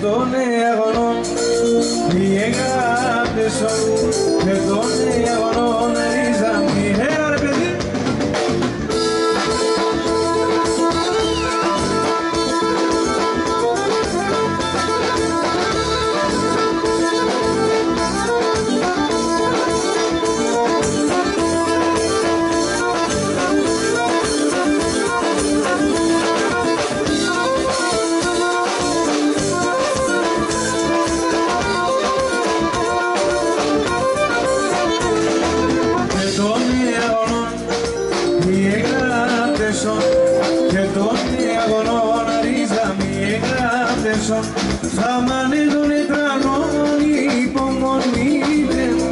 των αγωνών οι αγάπες και των αγωνών ρίζα μη ρε παιδί. Και των αγωνών ρίζα μη εγγράφτεσον θα μ' ανοίγουν τραγώνοι υπομονείτε μου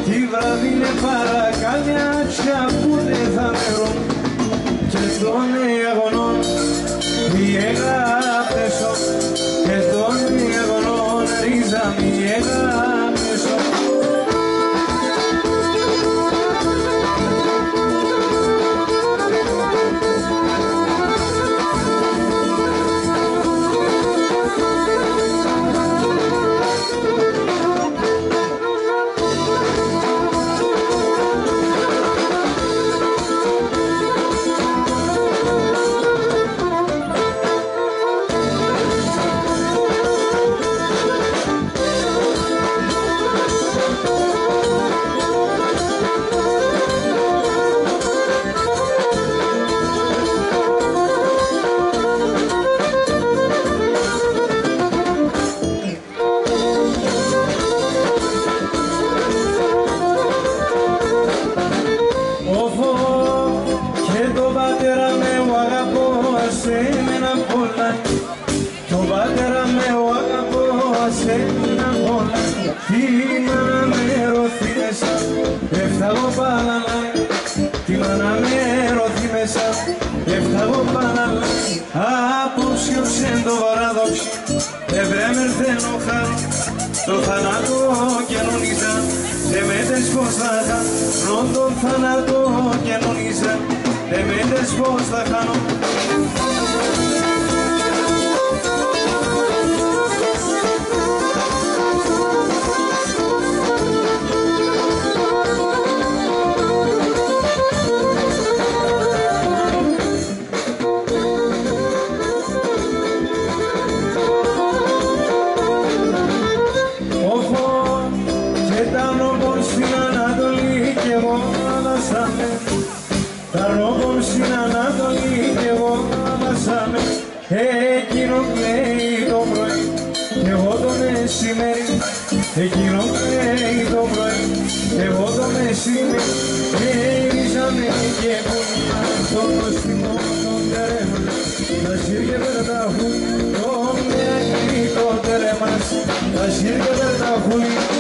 τη βράδυ είναι παρακαλιάτσια που δεν θα μερούν και των αγωνών μη εγγράφτεσον και των αγωνών ρίζα μη εγγράφτεσον. Τον πατέρα με ο αγαπώ ασένα όλα τη μάνα με ρωθεί μέσα έφταγω παλαλάι τη μάνα με ρωθεί μέσα έφταγω παλαλάι απόψιωσε το παράδοξο ευρέμερθενο χάρη το θάνατο καινονίζα δεν μέτες πως θα χάνω τον θάνατο καινονίζα δεν μέτες πως θα χάνω. Τα ρόμπον στην Ανατολή κι εγώ ανάσαμε εκείνο κλαίει το πρωί κι εγώ το μεσημέρι εκείνο κλαίει το πρωί κι εγώ το μεσημέρι γυρίζαμε και πουλιά το νοστιμό των τερέμων τα σύρια περταχούν το μιακρικό τερέμας τα σύρια περταχούν